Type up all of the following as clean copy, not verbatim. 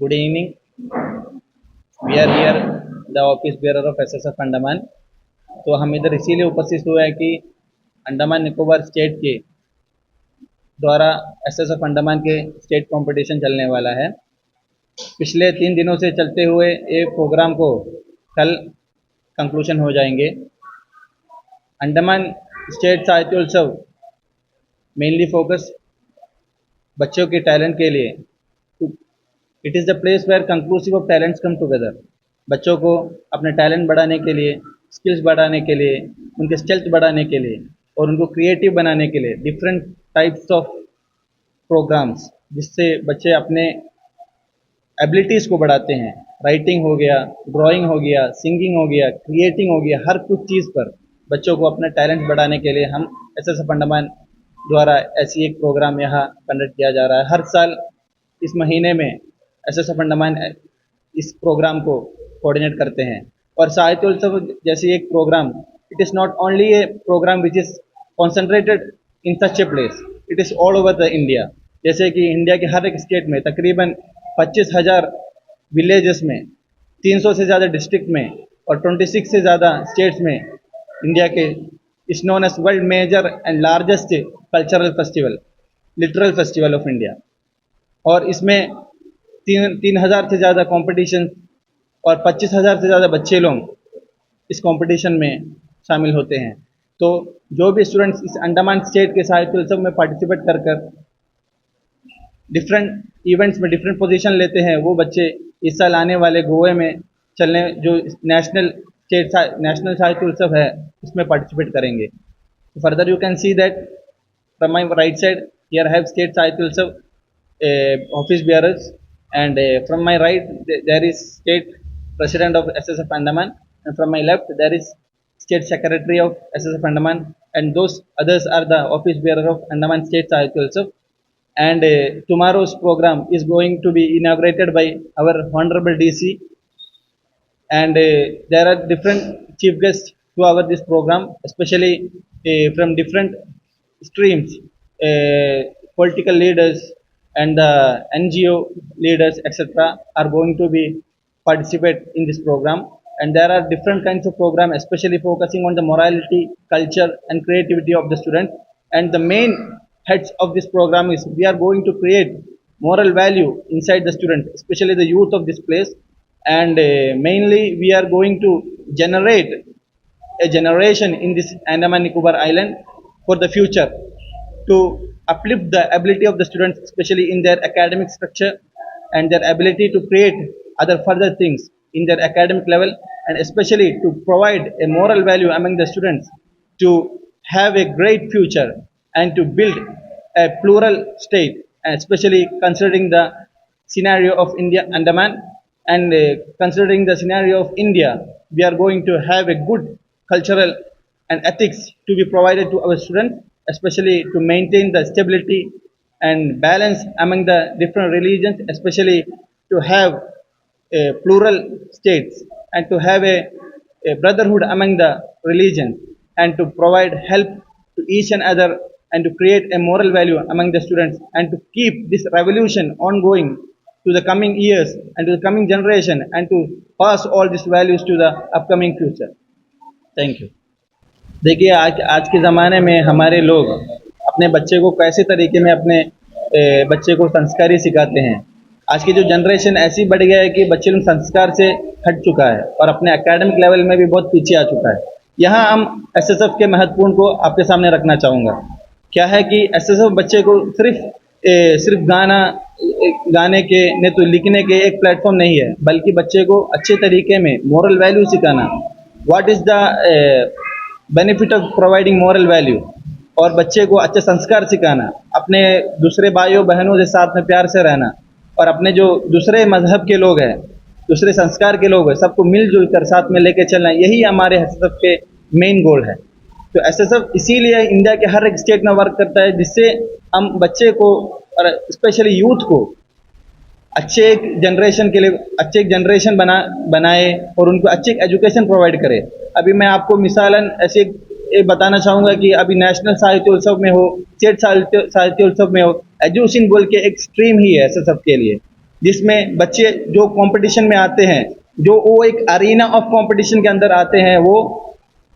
Good evening. We are here, the office bearer of SSF Andaman. तो हम इधर इसीलिए उपस्थित हुए हैं कि अंडमान निकोबार स्टेट के द्वारा SSF अंडमान के स्टेट कंपटीशन चलने वाला है। पिछले 3 दिनों से चलते हुए ये प्रोग्राम को कल कंक्लूशन हो जाएंगे। Andaman state Sahityotsav mainly focus बच्चों के टैलेंट के लिए। It is the place where conclusive of talents come together. बच्चों को अपने टैलेंट बढ़ाने के लिए, स्किल्स बढ़ाने के लिए, उनके स्टेल्थ बढ़ाने के लिए और उनको क्रिएटिव बनाने के लिए डिफरेंट टाइप्स ऑफ प्रोग्राम्स, जिससे बच्चे अपने एबिलिटीज़ को बढ़ाते हैं। राइटिंग हो गया, ड्राइंग हो गया, सिंगिंग हो गया, क्रिएटिंग हो गया, हर कुछ चीज़ पर बच्चों को अपना टैलेंट बढ़ाने के लिए हम SSF अंडमान द्वारा ऐसी एक प्रोग्राम यहाँ कंडक्ट किया जा रहा है। हर साल इस महीने में SSF अंडमान इस प्रोग्राम को कोऑर्डिनेट करते हैं। और साहित्योत्सव जैसी एक programme, it is not only a programme which is concentrated in such a place, it is all over the India. जैसे कि इंडिया के हर एक स्टेट में तकरीबन 25,000 विलेजेस में, 300 से ज़्यादा डिस्ट्रिक्ट में और 26 से ज़्यादा स्टेट्स में इंडिया के is known as world major and largest cultural festival, literal festival of India. और इसमें 3,000 से ज़्यादा कंपटीशन और 25,000 से ज़्यादा बच्चे लोग इस कंपटीशन में शामिल होते हैं। तो जो भी स्टूडेंट्स इस अंडमान स्टेट के साहित्योत्सव में पार्टिसिपेट कर डिफरेंट इवेंट्स में डिफरेंट पोजीशन लेते हैं, वो बच्चे इस साल आने वाले गोवा में चलने जो नेशनल साहित्योत्सव है उसमें पार्टिसिपेट करेंगे। Further you can see that from my right side here I have state Sahityotsav office bearers, and from my right there is state president of SSF Andaman, and from my left there is state secretary of SSF Andaman, and those others are the office bearer of Andaman State Sahityotsav. And tomorrow's program is going to be inaugurated by our honorable DC, and there are different chief guests to our this program, especially from different streams, political leaders and the NGO leaders, etc., are going to be participate in this program. And there are different kinds of program, especially focusing on the morality, culture, and creativity of the students. And the main heads of this program is we are going to create moral value inside the students, especially the youth of this place. And mainly we are going to generate a generation in this Andaman Nicobar Island for the future, to uplift the ability of the students, especially in their academic structure and their ability to create other further things in their academic level, and especially to provide a moral value among the students to have a great future and to build a plural state, and especially considering the scenario of India Andaman, and considering the scenario of India, we are going to have a good cultural and ethics to be provided to our students, especially to maintain the stability and balance among the different religions, especially to have a plural states and to have a brotherhood among the religions, and to provide help to each and other, and to create a moral value among the students, and to keep this revolution ongoing to the coming years and to the coming generation, and to pass all these values to the upcoming future. Thank you. देखिए आज के ज़माने में हमारे लोग अपने बच्चे को कैसे तरीके में अपने बच्चे को संस्कारी सिखाते हैं। आज की जो जनरेशन ऐसी बढ़ गया है कि बच्चे लोग संस्कार से हट चुका है और अपने एकेडमिक लेवल में भी बहुत पीछे आ चुका है। यहाँ हम SSF के महत्वपूर्ण को आपके सामने रखना चाहूँगा। क्या है कि SSF बच्चे को सिर्फ गाने के नहीं तो लिखने के एक प्लेटफॉर्म नहीं है, बल्कि बच्चे को अच्छे तरीके में मोरल वैल्यू सिखाना, what is the benefit of providing moral value, और बच्चे को अच्छे संस्कार सिखाना, अपने दूसरे भाइयों बहनों के साथ में प्यार से रहना, और अपने जो दूसरे मजहब के लोग हैं, दूसरे संस्कार के लोग हैं, सबको मिलजुल कर साथ में लेके चलना, यही हमारे SSF के मेन गोल है। तो SSF इसीलिए इंडिया के हर एक स्टेट में वर्क करता है, जिससे हम बच्चे को और स्पेशली यूथ को अच्छे एक जनरेशन बनाए और उनको अच्छी एजुकेशन प्रोवाइड करे। अभी मैं आपको मिसालन ऐसे एक बताना चाहूँगा कि अभी नेशनल साहित्योत्सव में हो, स्टेट साहित्योत्सव में हो, एजुकेशन बोल के एक स्ट्रीम ही है SSF के लिए। जिसमें बच्चे जो कंपटीशन में आते हैं, जो वो एक अरीना ऑफ कंपटीशन के अंदर आते हैं, वो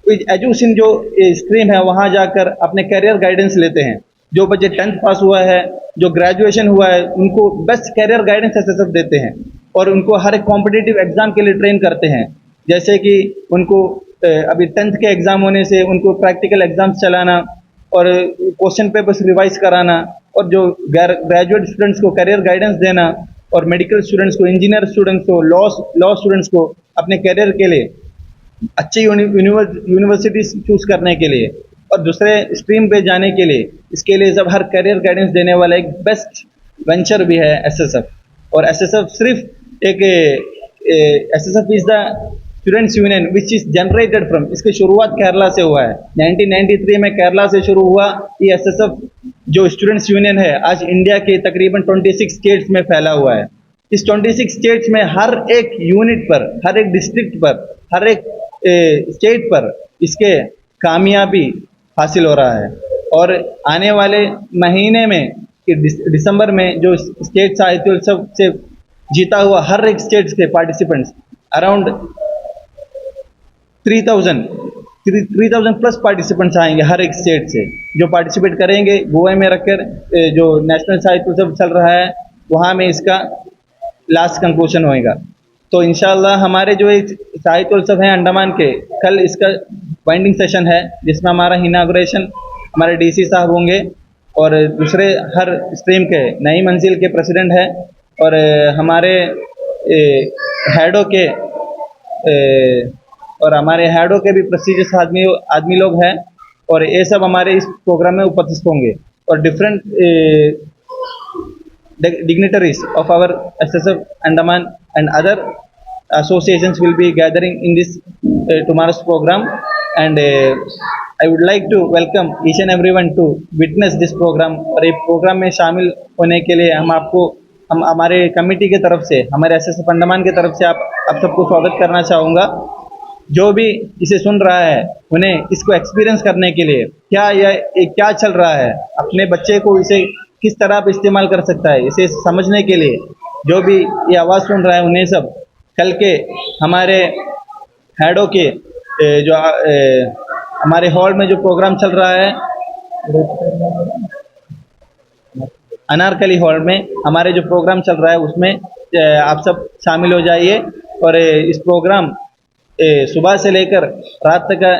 एजुकेशन जो स्ट्रीम है वहाँ जाकर अपने करियर गाइडेंस लेते हैं। जो बच्चे 10th पास हुआ है, जो ग्रेजुएशन हुआ है, उनको बेस्ट करियर गाइडेंस एसएसएफ देते हैं और उनको हर एक कॉम्पिटिटिव एग्जाम के लिए ट्रेन करते हैं। जैसे कि उनको अभी 10th के एग्जाम होने से उनको प्रैक्टिकल एग्जाम्स चलाना और क्वेश्चन पेपर्स रिवाइज कराना, और जो ग्रेजुएट स्टूडेंट्स को करियर गाइडेंस देना, और मेडिकल स्टूडेंट्स को, इंजीनियर स्टूडेंट्स को, लॉ स्टूडेंट्स को अपने करियर के लिए अच्छी यूनिवर्सिटीज चूज करने के लिए और दूसरे स्ट्रीम पे जाने के लिए, इसके लिए सब हर करियर गाइडेंस देने वाला एक बेस्ट वेंचर भी है एसएसएफ। और एसएसएफ सिर्फ एक SSF is the students union which is generated from, इसकी शुरुआत केरला से हुआ है। 1993 में केरला से शुरू हुआ ये एसएसएफ जो स्टूडेंट्स यूनियन है, आज इंडिया के तकरीबन 26 स्टेट्स में फैला हुआ है। इस 26 स्टेट्स में हर एक यूनिट पर, हर एक डिस्ट्रिक्ट पर, हर एक स्टेट पर इसके कामयाबी हासिल हो रहा है। और आने वाले महीने में दिसंबर में जो स्टेट साहित्य उत्सव से जीता हुआ हर एक स्टेट के पार्टिसिपेंट्स अराउंड 3000 प्लस पार्टिसिपेंट्स आएंगे हर एक स्टेट से, जो पार्टिसिपेट करेंगे। गोवा में रखकर जो नेशनल साहित्य उत्सव चल रहा है वहाँ में इसका लास्ट कंक्लूजन होएगा। तो इंशाल्लाह हमारे जो एक साहित्य उत्सव है अंडमान के, कल इसका वाइंडिंग सेशन है जिसमें हमारा इनागुरेशन हमारे डीसी साहब होंगे और दूसरे हर स्ट्रीम के नई मंजिल के प्रेसिडेंट है और हमारे हेडो के भी प्रेस्टिजियस आदमी लोग हैं, और ये सब हमारे इस प्रोग्राम में उपस्थित होंगे। और different dignitaries of our SSF Andaman and other associations will be gathering in this tomorrow's program, and I would like to welcome each and everyone to witness this program। और ये प्रोग्राम में शामिल होने के लिए हम हमारे कमेटी की तरफ से, हमारे SSF अंडमान की तरफ से आप सबको स्वागत करना चाहूँगा। जो भी इसे सुन रहा है उन्हें इसको एक्सपीरियंस करने के लिए क्या चल रहा है, अपने बच्चे को इसे किस तरह आप इस्तेमाल कर सकता है, इसे समझने के लिए जो भी ये आवाज़ सुन रहा है उन्हें सब कल के हमारे हेडों के जो हमारे हॉल में जो प्रोग्राम चल रहा है अनारकली हॉल में हमारे जो प्रोग्राम चल रहा है उसमें आप सब शामिल हो जाइए। और इस प्रोग्राम सुबह से लेकर रात तक का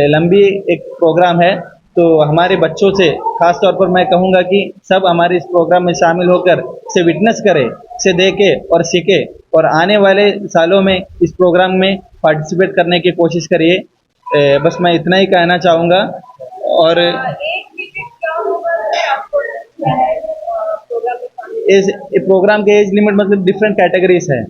लंबी एक प्रोग्राम है। तो हमारे बच्चों से ख़ास तौर पर मैं कहूँगा कि सब हमारे इस प्रोग्राम में शामिल होकर इसे विटनेस करें, इसे देखें और सीखें, और आने वाले सालों में इस प्रोग्राम में पार्टिसिपेट करने की कोशिश करिए। बस मैं इतना ही कहना चाहूँगा। और इस प्रोग्राम के एज लिमिट मतलब डिफरेंट कैटेगरीज है,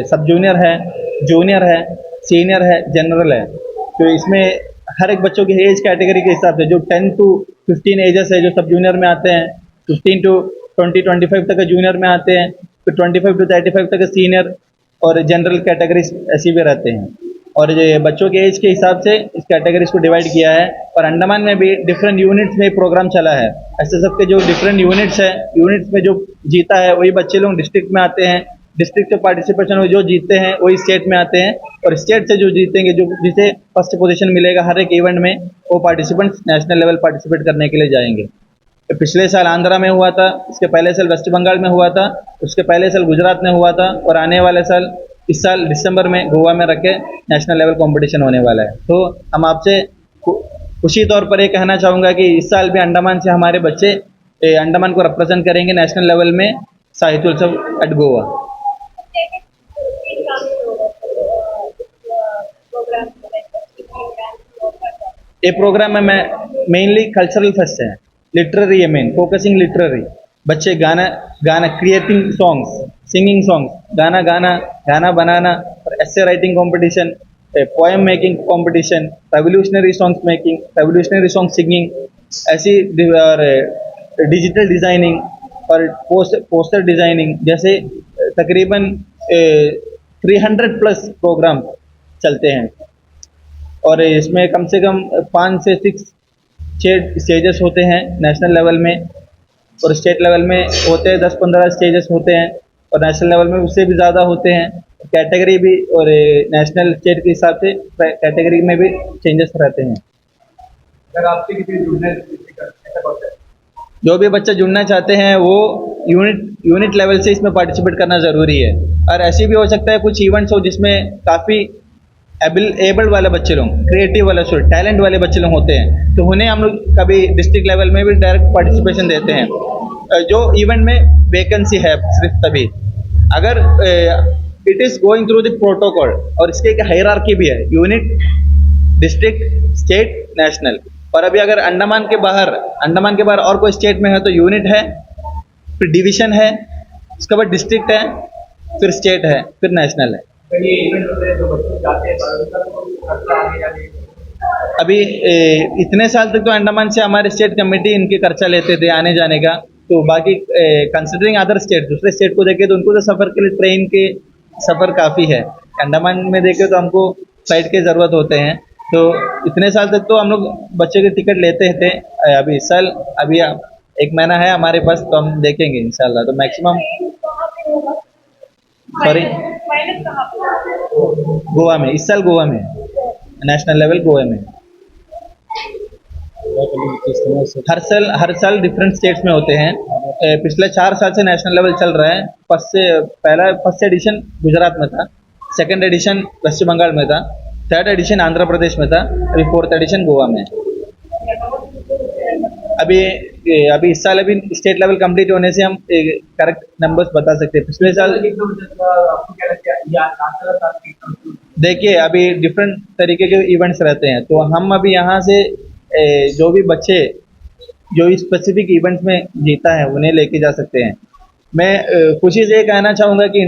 सब जूनियर है, जूनियर है, सीनियर है, जनरल है। तो इसमें हर एक बच्चों की एज कैटेगरी के हिसाब से जो 10 to 15 एजेस है जो सब जूनियर में आते हैं, 15 to 20-25 तक जूनियर में आते हैं, फिर 25 to 35 तक सीनियर, और जनरल कैटेगरीज ऐसी भी रहते हैं। और ये बच्चों के एज के हिसाब से इस कैटेगरीज को डिवाइड किया है। और अंडमान में भी डिफरेंट यूनिट्स में प्रोग्राम चला है। एसएसएफ के जो डिफरेंट यूनिट्स है, यूनिट्स में जो जीता है वही बच्चे लोग डिस्ट्रिक्ट में आते हैं, डिस्ट्रिक्ट से पार्टिसिपेशन में जो जीतते हैं वही स्टेट में आते हैं, और स्टेट से जो जीतेंगे, जो जिसे फर्स्ट पोजीशन मिलेगा हर एक इवेंट में, वो पार्टिसिपेंट्स नेशनल लेवल पार्टिसिपेट करने के लिए जाएंगे। तो पिछले साल आंध्रा में हुआ था, इसके पहले साल वेस्ट बंगाल में हुआ था, उसके पहले साल गुजरात में हुआ था, और आने वाले साल इस साल दिसंबर में गोवा में रख के नेशनल लेवल कंपटीशन होने वाला है। तो हम आपसे खुशी तौर पर ये कहना चाहूँगा कि इस साल भी अंडमान से हमारे बच्चे अंडमान को रिप्रेजेंट करेंगे नेशनल लेवल में साहित्य उत्सव एट गोवा। ये प्रोग्राम में मेनली कल्चरल फेस्ट है, लिटरेरी है मेन, फोकसिंग लिटरेरी। बच्चे गाना क्रिएटिंग सॉन्ग्स, सिंगिंग सॉन्ग्स, गाना बनाना, और essay writing competition, poem making competition, revolutionary songs making, revolutionary song singing, ऐसी डिजिटल डिज़ाइनिंग और पोस्टर डिज़ाइनिंग जैसे तकरीबन 300 प्लस प्रोग्राम चलते हैं। और इसमें कम से कम 5 से 6 स्टेजेस होते हैं नेशनल लेवल में, और स्टेट लेवल में होते हैं 10-15 स्टेजेस होते हैं। और नेशनल लेवल में उससे भी ज़्यादा होते हैं। कैटेगरी भी और नेशनल स्टेट के हिसाब से कैटेगरी में भी चेंजेस रहते हैं। अगर आपसे किसी जुड़ने ऐसा होता है, जो भी बच्चे जुड़ना चाहते हैं वो यूनिट लेवल से इसमें पार्टिसिपेट करना ज़रूरी है। और ऐसे भी हो सकता है कुछ इवेंट्स हो जिसमें काफ़ी एबल्ड वाले बच्चे लोग, क्रिएटिव वाले टैलेंट वाले बच्चे लोग होते हैं, तो उन्हें हम लोग कभी डिस्ट्रिक्ट लेवल में भी डायरेक्ट पार्टिसिपेशन देते हैं। जो इवेंट में वैकेंसी है सिर्फ तभी, अगर it is going through the protocol, और इसके एक हायरार्की भी है, यूनिट, डिस्ट्रिक्ट, स्टेट, नेशनल। और अभी अगर अंडमान के बाहर और कोई स्टेट में है तो यूनिट है, फिर डिवीजन है, उसके बाद डिस्ट्रिक्ट है, फिर स्टेट है, फिर नेशनल है। अगर ये इवेंट होते हैं जो बच्चे जाते हैं उनका तो खर्चा आने जाने अभी इतने साल तक तो अंडमान से हमारे स्टेट कमेटी इनके खर्चा लेते थे आने जाने का, तो बाकी कंसिडरिंग अदर स्टेट, दूसरे स्टेट को देखे तो उनको तो सफ़र के लिए ट्रेन के सफ़र काफ़ी है। अंडमान में देखे तो हमको फ्लाइट की ज़रूरत होते हैं, तो इतने साल तक तो हम लोग बच्चे के टिकट लेते थे। अभी इस साल अभी 1 महीना है हमारे पास, तो हम देखेंगे इंशाल्लाह, तो मैक्सिमम सॉरी गोवा में, इस साल गोवा में नेशनल लेवल गोवा में। हर साल डिफरेंट स्टेट्स में होते हैं। पिछले 4 साल से नेशनल लेवल चल रहा है। फर्स्ट एडिशन गुजरात में था, सेकंड एडिशन पश्चिम बंगाल में था, थर्ड एडिशन आंध्र प्रदेश में था, अभी फोर्थ एडिशन गोवा में। अभी इस साल अभी स्टेट लेवल कंप्लीट होने से हम करेक्ट नंबर्स बता सकते हैं। पिछले साल आपको क्या लगता है या साल देखिए अभी डिफरेंट तरीके के इवेंट्स रहते हैं, तो हम अभी यहाँ से जो भी बच्चे जो इस स्पेसिफिक इवेंट्स में जीता है उन्हें लेके जा सकते हैं। मैं खुशी से ये कहना चाहूँगा कि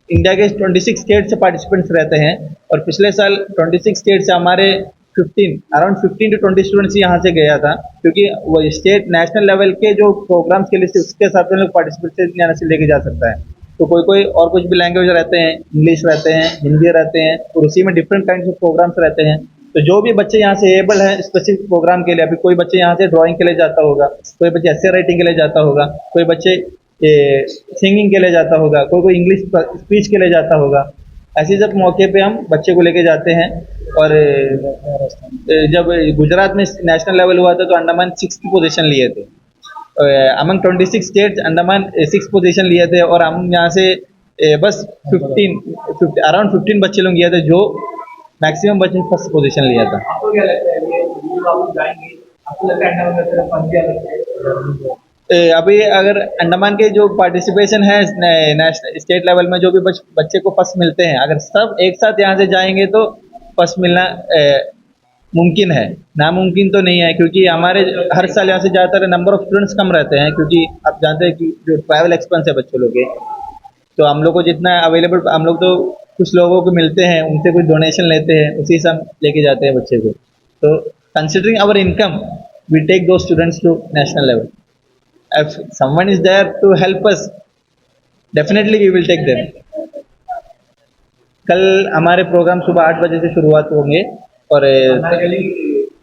इंडिया के 26 स्टेट से पार्टिसिपेंट्स रहते हैं, और पिछले साल 26 स्टेट से हमारे अराउंड 15 to 20 स्टूडेंट्स यहाँ से गया था, क्योंकि वो स्टेट नेशनल लेवल के जो प्रोग्राम्स के लिए उसके साथ में लोग पार्टिसिपेट यहाँ से लेके जा सकता है। तो कोई और कुछ भी लैंग्वेज रहते हैं, इंग्लिश रहते हैं, हिंदी रहते हैं, और उसी में डिफरेंट काइंड ऑफ प्रोग्राम्स रहते हैं। तो जो भी बच्चे यहाँ से एबल हैं स्पेसिफिक प्रोग्राम के लिए, अभी कोई बच्चे यहाँ से ड्राइंग के लिए जाता होगा, कोई बच्चे एसे राइटिंग के लिए जाता होगा, कोई बच्चे सिंगिंग के लिए जाता होगा, कोई इंग्लिश स्पीच के लिए जाता होगा। ऐसे जब मौके पे हम बच्चे को लेके जाते हैं। और जब गुजरात में नेशनल लेवल हुआ था तो अंडमान 6th पोजीशन लिए थे। Among 26 states Andaman 6th position लिए थे, और हम यहाँ से बस 15 बच्चे लोग गए थे, जो मैक्सिमम बच्चे फर्स्ट पोजीशन लिया था। आपको क्या लगता है ये जो आप जाएंगे, आपको लगता है अंडमान में सिर्फ पंद्रह लगते हैं? अभी अगर अंडमान के जो पार्टिसिपेशन है नेशनल स्टेट लेवल में, जो भी बच्चे को फर्स्ट मिलते हैं, अगर सब एक साथ यहाँ से जाएंगे तो फर्स्ट मिलना मुमकिन है, नामुमकिन तो नहीं है, क्योंकि हमारे हर साल यहाँ से ज़्यादातर नंबर ऑफ स्टूडेंट्स कम रहते हैं, क्योंकि आप जानते हैं कि जो ट्रैवल एक्सपेंस है बच्चों लोग के, तो हम लोग को जितना अवेलेबल, हम लोग तो कुछ लोगों को मिलते हैं, उनसे कुछ डोनेशन लेते हैं, उसी से हम लेके जाते हैं बच्चे को। तो considering our income we take दो students to national level. If someone is there to help us, definitely we will take them. कल हमारे प्रोग्राम सुबह 8 बजे से शुरुआत होंगे, और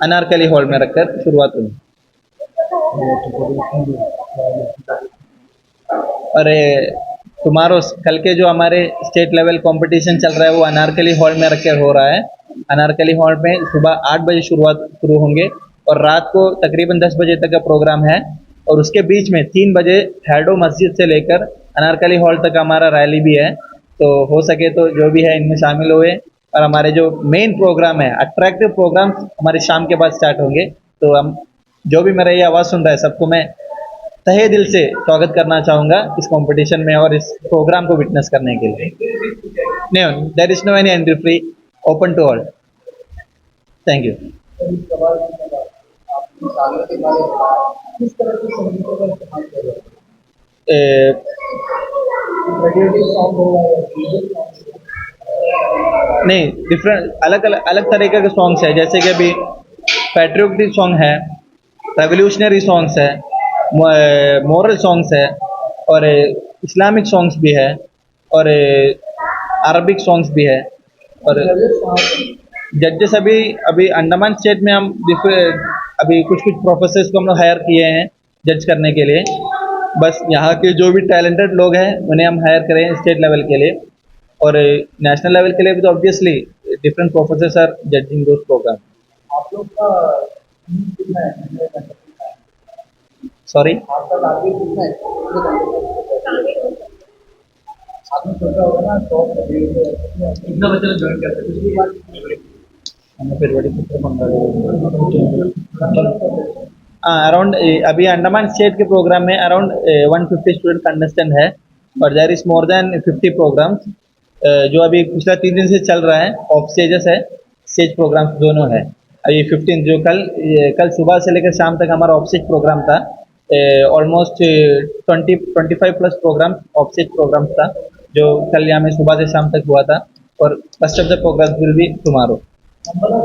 अनारकली हॉल में रखकर शुरुआत होगी। और टुमारो कल के जो हमारे स्टेट लेवल कंपटीशन चल रहा है वो अनारकली हॉल में रखकर हो रहा है। अनारकली हॉल में सुबह 8 बजे शुरू होंगे, और रात को तकरीबन 10 बजे तक का प्रोग्राम है, और उसके बीच में 3 बजे हैडो मस्जिद से लेकर अनारकली हॉल तक हमारा रैली भी है। तो हो सके तो जो भी है इनमें शामिल हुए, और हमारे जो मेन प्रोग्राम है, अट्रैक्टिव प्रोग्राम हमारे शाम के बाद स्टार्ट होंगे। तो हम जो भी मेरा ये आवाज़ सुन रहा है सबको मैं तहे दिल से स्वागत करना चाहूँगा इस कंपटीशन में और इस प्रोग्राम को विटनेस करने के लिए। नहीं, there is no any entry fee, open to all. Thank you. किस तरह के संगीतों का इस्तेमाल कर रहे हैं? पेट्रियोटिक सॉन्ग हो या रिलीजियस सॉन्ग? नहीं, डिफरेंट अलग तरीके के सॉन्ग्स है, जैसे कि अभी पैट्रियोटिक सॉन्ग है, रेवोल्यूशनरी सॉन्ग्स है, मोरल सॉन्ग्स है, और इस्लामिक सॉन्ग्स भी है, और अरबिक सॉन्ग्स भी है। और जजेस अभी अंडमान स्टेट में हम अभी कुछ प्रोफेसर्स को हम लोग हायर किए हैं जज करने के लिए। बस यहाँ के जो भी टैलेंटेड लोग हैं उन्हें हम हायर करें स्टेट लेवल के लिए, और नेशनल लेवल के लिए भी तो obviously different professors are judging those programme. आप लोग का फीस कितना है कितने घंटे का है? सॉरी, आपका टारगेट कितना है कितने घंटे का? आपने सोचा होगा ना 100 कितना बच्चे लोग ज्वाइन करते हैं पिछली बार कितने बड़े? अराउंड अभी अंडमान स्टेट के प्रोग्राम में अराउंड 150 स्टूडेंट कंटेस्टेंट है, और there is more than 50 programmes जो अभी पिछला 3 दिन से चल रहा है। ऑफ स्टेजेस है, स्टेज प्रोग्राम्स दोनों है। अभी 15 जो कल सुबह से लेकर शाम तक हमारा ऑफ स्टेज प्रोग्राम था। Almost 20-25 plus programme off stage programmes था जो कल यहाँ में सुबह से शाम तक हुआ था, और first of the programme will be tomorrow. Number of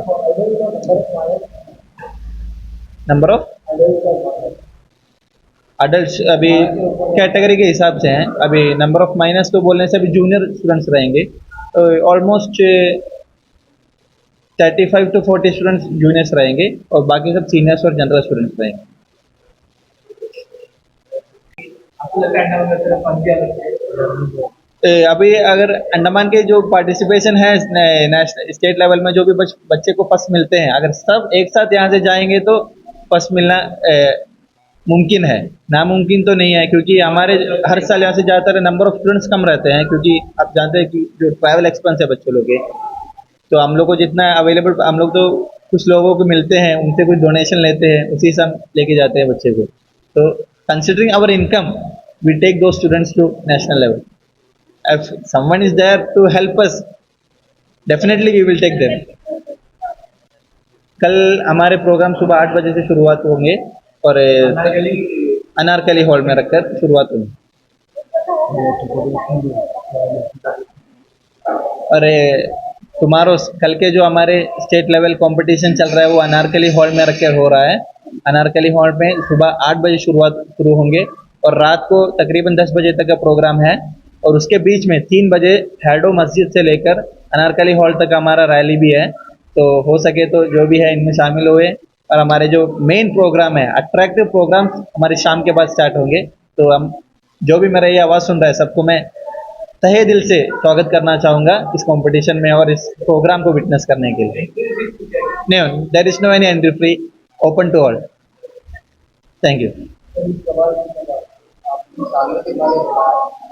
number of adult अभी कैटेगरी के हिसाब से हैं। अभी नंबर ऑफ माइनस तो बोलने से अभी जूनियर स्टूडेंट्स रहेंगे, ऑलमोस्ट 35 to 40 स्टूडेंट्स जूनियर्स रहेंगे, और बाकी सब सीनियर्स और जनरल स्टूडेंट्स रहेंगे। आपको लगता है अंडमान में सिर्फ 5 अलग है? अभी अगर अंडमान के जो पार्टिसिपेशन है नेशनल स्टेट लेवल में, जो भी बच्चे को फर्स्ट मिलते हैं, अगर सब एक साथ यहाँ से जाएंगे तो फर्स्ट मिलना मुमकिन है, नामुमकिन तो नहीं है, क्योंकि हमारे हर साल यहाँ से ज़्यादातर नंबर ऑफ स्टूडेंट्स कम रहते हैं, क्योंकि आप जानते हैं कि जो ट्रैवल एक्सपेंस है बच्चों लोग के, तो हम लोग को जितना अवेलेबल, हम लोग तो कुछ लोगों को मिलते हैं, उनसे कुछ डोनेशन लेते हैं, उसी से हम लेके जाते हैं बच्चे को। तो considering our income we take दो students to national level. If someone is there to help us, definitely we will take them. कल हमारे प्रोग्राम सुबह 8 बजे से शुरुआत होंगे, और अनारकली हॉल में रखकर शुरुआत होगी। और टुमारो कल के जो हमारे स्टेट लेवल कंपटीशन चल रहा है वो अनारकली हॉल में रखकर हो रहा है। अनारकली हॉल में सुबह 8 बजे शुरू होंगे, और रात को तकरीबन 10 बजे तक का प्रोग्राम है, और उसके बीच में 3 बजे हैडो मस्जिद से लेकर अनारकली हॉल तक हमारा रैली भी है। तो हो सके तो जो भी है इनमें शामिल हुए, और हमारे जो मेन प्रोग्राम है, अट्रैक्टिव प्रोग्राम हमारे शाम के बाद स्टार्ट होंगे। तो हम जो भी मेरा ये आवाज़ सुन रहा है सबको मैं तहे दिल से स्वागत करना चाहूँगा इस कंपटीशन में और इस प्रोग्राम को विटनेस करने के लिए। नहीं, there is no any entry free, open to all. Thank you.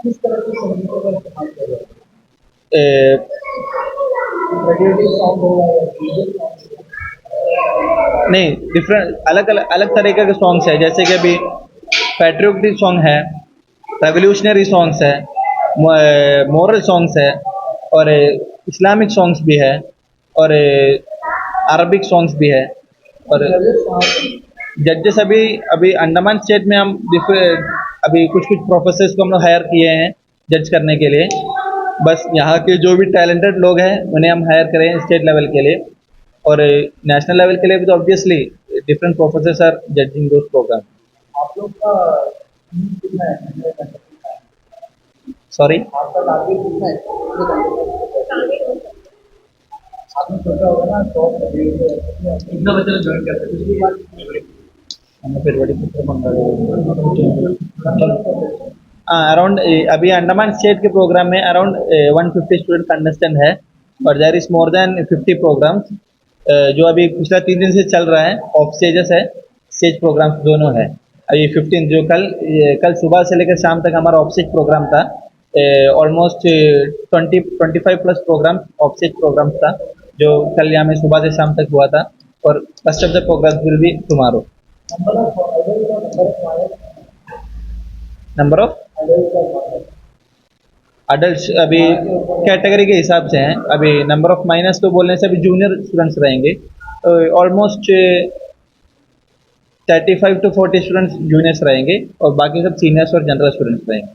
किस तरह के संगीतों का इस्तेमाल कर रहे हैं? पेट्रियोटिक सॉन्ग हो या रीजनल सॉन्ग? नहीं, डिफरेंट अलग तरीके के सॉन्ग्स है, जैसे कि अभी पैट्रियोटिक सॉन्ग है, रेवोल्यूशनरी सॉन्ग्स है, मोरल सॉन्ग्स है, और इस्लामिक सॉन्ग्स भी है, और अरबिक सॉन्ग्स भी है। और जजेस अभी अंडमान स्टेट में हम अभी कुछ प्रोफेसर्स को हम लोग हायर किए हैं जज करने के लिए। बस यहाँ के जो भी टैलेंटेड लोग हैं उन्हें हम हायर करें स्टेट लेवल के लिए, और नेशनल लेवल के लिए भी तो obviously different professors are judging those programme. आप लोग का फीस कितना है कितने घंटे का है? सॉरी, आपका टारगेट कितना है कितने घंटे का? आपने सोचा होगा ना 100 कितना बच्चे लोग ज्वाइन करते हैं पिछली बार कितने बड़े? अराउंड अभी अंडमान स्टेट के प्रोग्राम में अराउंड 150 स्टूडेंट कंटेस्टेंट है, और there is more than 50 programmes जो अभी पिछला 3 दिन से चल रहा है। ऑफ स्टेजेस है, स्टेज प्रोग्राम्स दोनों है। अभी 15 जो कल सुबह से लेकर शाम तक हमारा ऑफ स्टेज प्रोग्राम था। Almost 20-25 plus programme off stage programmes था जो कल यहाँ में सुबह से शाम तक हुआ था, और first of the programme will be tomorrow. Number of adult अभी कैटेगरी के हिसाब से हैं। अभी नंबर ऑफ माइनस तो बोलने से अभी जूनियर स्टूडेंट्स रहेंगे, ऑलमोस्ट 35 to 40 स्टूडेंट्स जूनियर्स रहेंगे, और बाकी सब सीनियर्स और जनरल स्टूडेंट्स रहेंगे।